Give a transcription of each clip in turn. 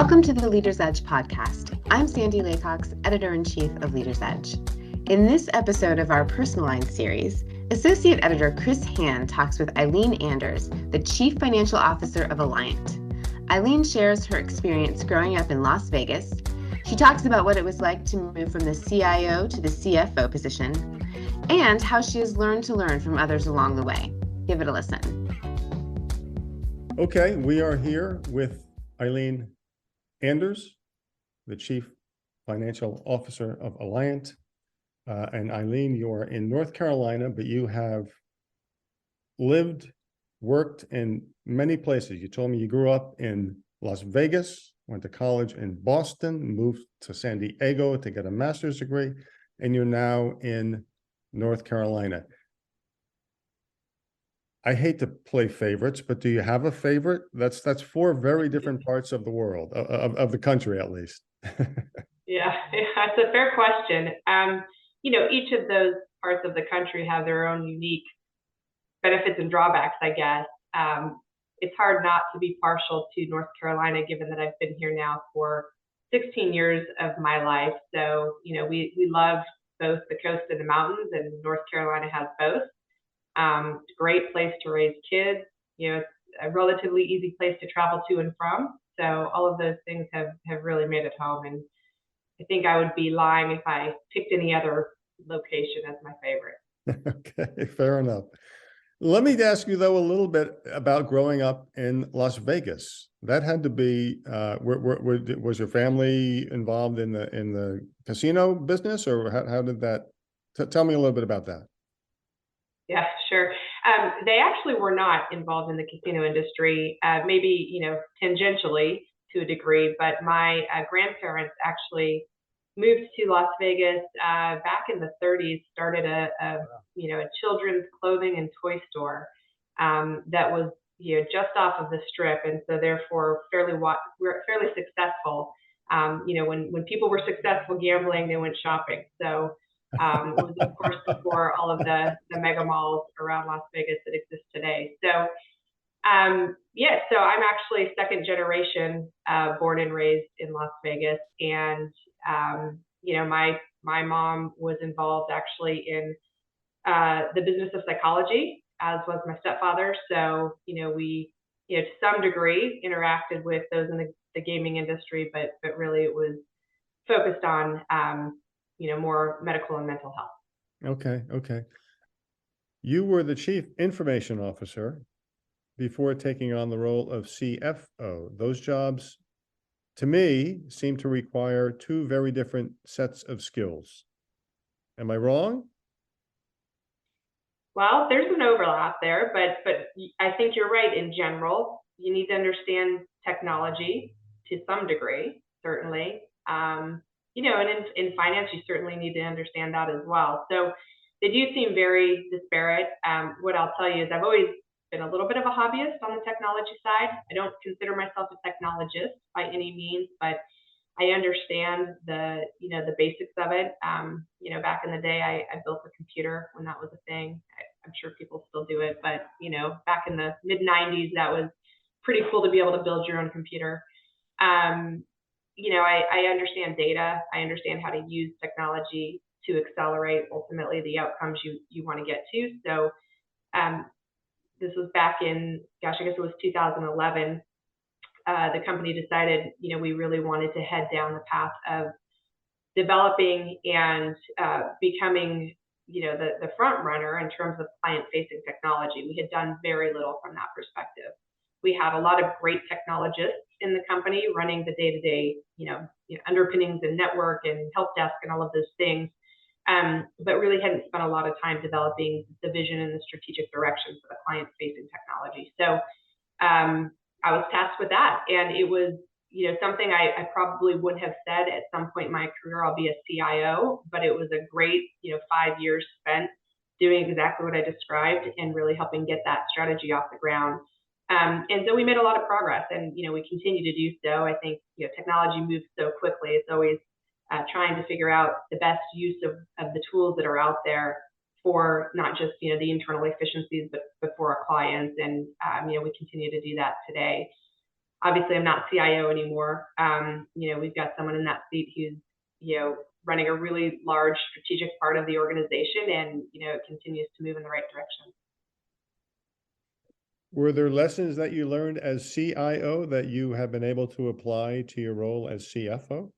Welcome to the Leader's Edge podcast. I'm Sandy Laycox, Editor-in-Chief of Leader's Edge. In this episode of our Personalized series, Associate Editor Chris Hand talks with Ilene Anders, the Chief Financial Officer of Alliant. Ilene shares her experience growing up in Las Vegas. She talks about what it was like to move from the CIO to the CFO position, and how she has learned to learn from others along the way. Give it a listen. Okay, we are here with Ilene Anders, the Chief Financial Officer of Alliant. And Ilene, you are in North Carolina, but you have lived, worked in many places. You told me you grew up in Las Vegas, went to college in Boston, moved to San Diego to get a master's degree, and you're now in North Carolina. I hate to play favorites, but do you have a favorite? That's four very different parts of the world, of the country at least. Yeah, that's a fair question. Each of those parts of the country have their own unique benefits and drawbacks, I guess. It's hard not to be partial to North Carolina, given that I've been here now for 16 years of my life. So, we love both the coast and the mountains, and North Carolina has both. It's a great place to raise kids. It's a relatively easy place to travel to and from. So all of those things have really made it home. And I think I would be lying if I picked any other location as my favorite. Okay, fair enough. Let me ask you, though, a little bit about growing up in Las Vegas. That had to be, was your family involved in the casino business, or how did that, tell me a little bit about that. Yeah, sure. They actually were not involved in the casino industry, maybe, tangentially to a degree, but my grandparents actually moved to Las Vegas back in the 30s, started a children's clothing and toy store that was, just off of the strip. And so therefore we're fairly successful. When people were successful gambling, they went shopping. So it was, of course, before all of the mega malls around Las Vegas that exist today. So, so I'm actually second generation, born and raised in Las Vegas. And, my mom was involved actually in the business of psychology, as was my stepfather. So, we, to some degree interacted with those in the gaming industry, but really it was focused on, more medical and mental health. Okay. You were the Chief Information Officer before taking on the role of CFO. Those jobs, to me, seem to require two very different sets of skills. Am I wrong? Well, there's an overlap there, but I think you're right. In general, you need to understand technology to some degree, certainly. And in finance, you certainly need to understand that as well. So they do seem very disparate. What I'll tell you is I've always been a little bit of a hobbyist on the technology side. I don't consider myself a technologist by any means, but I understand the basics of it. Back in the day, I built a computer when that was a thing. I'm sure people still do it, but, back in the mid 90s, that was pretty cool to be able to build your own computer. I understand data. I understand how to use technology to accelerate ultimately the outcomes you want to get to. So this was back in, I guess it was 2011. The company decided, we really wanted to head down the path of developing and becoming, the front runner in terms of client-facing technology. We had done very little from that perspective. We had a lot of great technologists in the company running the day-to-day, underpinnings and network and help desk and all of those things, but really hadn't spent a lot of time developing the vision and the strategic direction for the client-facing technology. So I was tasked with that, and it was, something I probably would have said at some point in my career, I'll be a CIO, but it was a great, 5 years spent doing exactly what I described and really helping get that strategy off the ground. And so we made a lot of progress, and we continue to do so. I think technology moves so quickly. It's always trying to figure out the best use of the tools that are out there for not just the internal efficiencies, but for our clients. And we continue to do that today. Obviously, I'm not CIO anymore. We've got someone in that seat who's, running a really large strategic part of the organization, and, it continues to move in the right direction. Were there lessons that you learned as CIO that you have been able to apply to your role as CFO?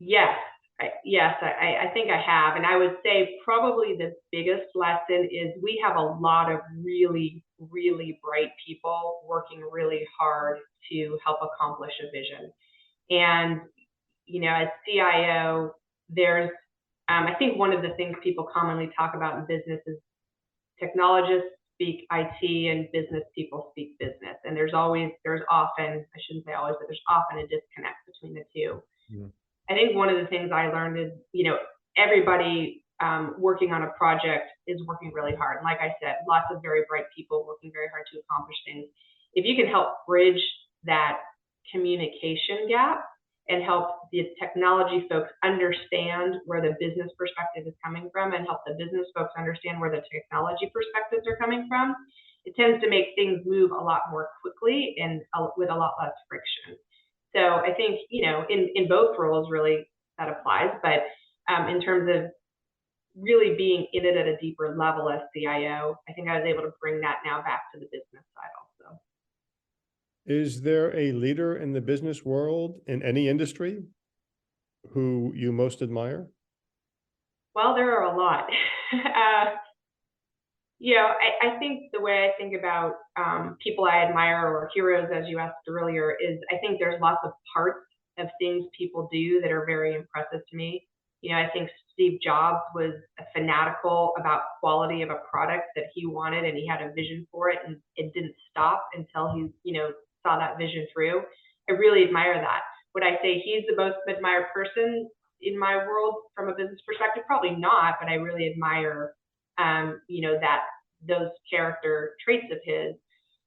Yes, I think I have. And I would say probably the biggest lesson is we have a lot of really, really bright people working really hard to help accomplish a vision. And, as CIO, there's, I think one of the things people commonly talk about in business is technologists speak IT and business people speak business. And there's often, I shouldn't say always, but there's often a disconnect between the two. Yeah. I think one of the things I learned is, everybody working on a project is working really hard. And like I said, lots of very bright people working very hard to accomplish things. If you can help bridge that communication gap and help the technology folks understand where the business perspective is coming from and help the business folks understand where the technology perspectives are coming from, it tends to make things move a lot more quickly and with a lot less friction. So I think, in both roles, really, that applies. But in terms of really being in it at a deeper level as CIO, I think I was able to bring that now back to the business side also. Is there a leader in the business world in any industry who you most admire? Well, there are a lot. I think the way I think about people I admire or heroes, as you asked earlier, is I think there's lots of parts of things people do that are very impressive to me. I think Steve Jobs was fanatical about quality of a product that he wanted, and he had a vision for it, and it didn't stop until he, saw that vision through. I really admire that. Would I say he's the most admired person in my world from a business perspective? Probably not, but I really admire that those character traits of his.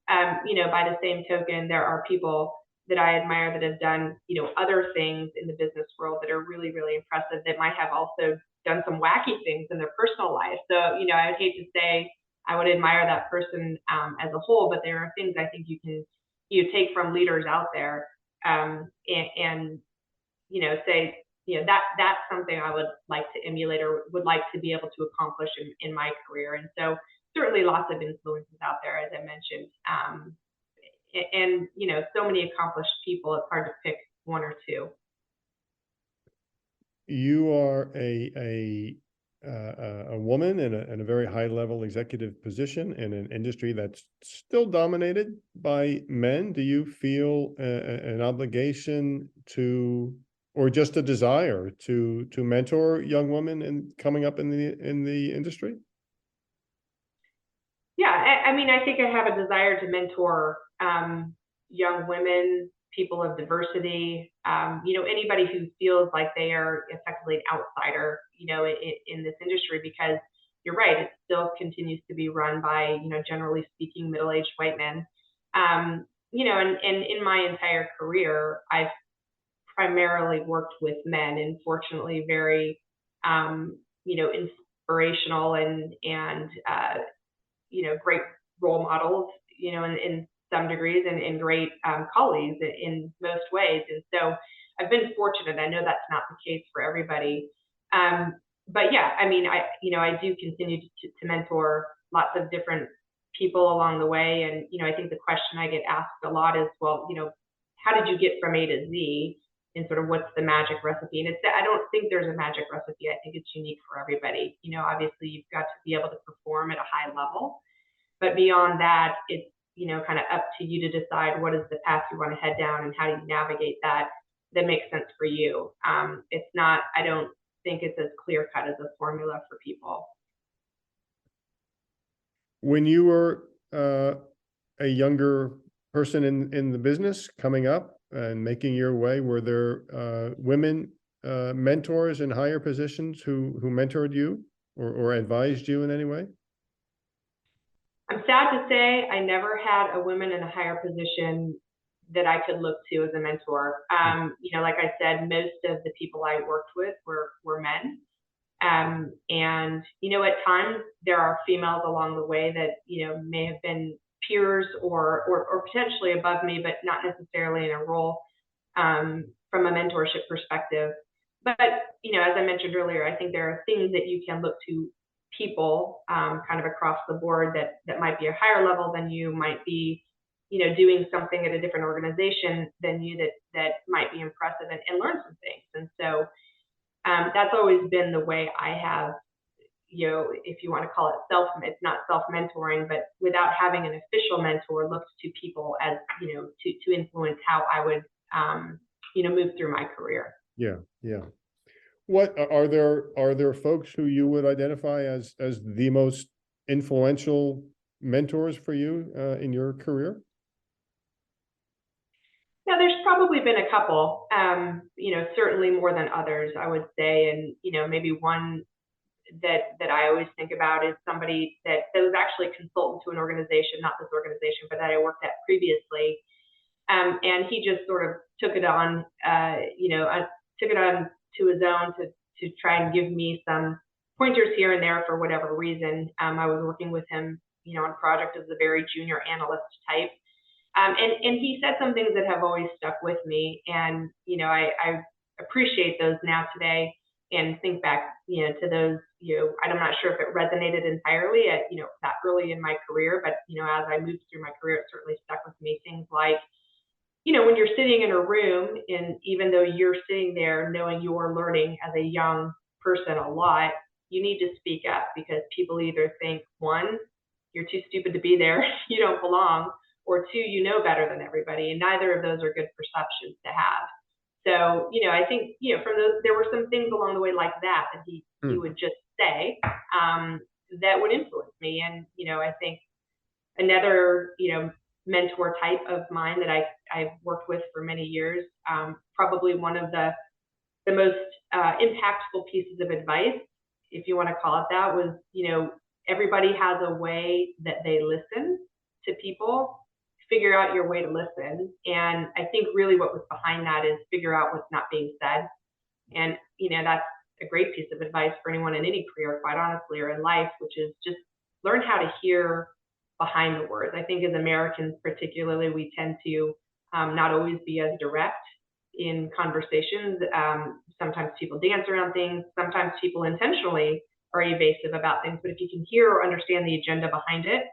By the same token, there are people that I admire that have done, other things in the business world that are really, really impressive, that might have also done some wacky things in their personal life. So, I would hate to say I would admire that person as a whole, but there are things I think you take from leaders out there and say, that's something I would like to emulate or would like to be able to accomplish in my career. And so certainly lots of influences out there, as I mentioned. And so many accomplished people, it's hard to pick one or two. You are a woman in a very high level executive position in an industry that's still dominated by men. Do you feel an obligation to, or just a desire to mentor young women coming up in the industry? Yeah, I think I have a desire to mentor young women, people of diversity, anybody who feels like they are effectively an outsider, in this industry, because you're right, it still continues to be run by, generally speaking, middle-aged white men. And in my entire career, I've primarily worked with men, and fortunately very, inspirational and great role models, in some degrees, and great colleagues in most ways. And so I've been fortunate. I know that's not the case for everybody. But yeah, I do continue to mentor lots of different people along the way. And, I think the question I get asked a lot is, well, how did you get from A to Z? And sort of what's the magic recipe? And I don't think there's a magic recipe. I think it's unique for everybody. Obviously you've got to be able to perform at a high level. But beyond that, it's, kind of up to you to decide what is the path you want to head down and how do you navigate that makes sense for you. It's not, I don't think it's as clear cut as a formula for people. When you were a younger person in the business coming up and making your way, were there women mentors in higher positions who mentored you or advised you in any way? I'm sad to say I never had a woman in a higher position that I could look to as a mentor. Like I said, most of the people I worked with were men. And, at times there are females along the way that, may have been peers or potentially above me, but not necessarily in a role from a mentorship perspective. But, as I mentioned earlier, I think there are things that you can look to people kind of across the board that might be a higher level than you, might be, doing something at a different organization than you that might be impressive and learn some things. And so that's always been the way I have, if you want to call it it's not self-mentoring, but without having an official mentor, looked to people as, to influence how I would, move through my career. Yeah. What are there folks who you would identify as the most influential mentors for you in your career? Now, there's probably been a couple, certainly more than others, I would say. And, maybe one that I always think about is somebody that was actually a consultant to an organization, not this organization, but that I worked at previously. And he just sort of took it on, took it on to his own to try and give me some pointers here and there for whatever reason. I was working with him, on a project as a very junior analyst type. And he said some things that have always stuck with me. And, I appreciate those now today and think back, to those, I'm not sure if it resonated entirely at, that early in my career, but, as I moved through my career, it certainly stuck with me. Things like, when you're sitting in a room, and even though you're sitting there knowing you're learning as a young person a lot, you need to speak up, because people either think, one, you're too stupid to be there, you don't belong, or two, you know better than everybody, and neither of those are good perceptions to have. So, I think, from those, there were some things along the way like that he would just say that would influence me. And, I think another, mentor type of mine that I've worked with for many years, probably one of the most impactful pieces of advice, if you want to call it that, was, everybody has a way that they listen to people. Figure out your way to listen. And I think really what was behind that is figure out what's not being said. And, that's a great piece of advice for anyone in any career, quite honestly, or in life, which is just learn how to hear behind the words. I think as Americans particularly, we tend to not always be as direct in conversations. Sometimes people dance around things. Sometimes people intentionally are evasive about things. But if you can hear or understand the agenda behind it,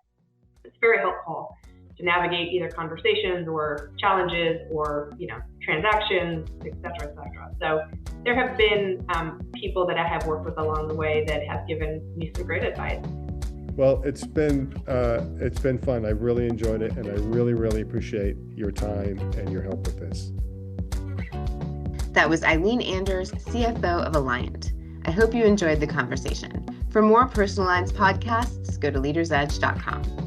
it's very helpful to navigate either conversations or challenges or, transactions, et cetera, et cetera. So there have been people that I have worked with along the way that have given me some great advice. Well, it's been fun. I've really enjoyed it, and I really, really appreciate your time and your help with this. That was Ilene Anders, CFO of Alliant. I hope you enjoyed the conversation. For more Personal Lines podcasts, go to leadersedge.com.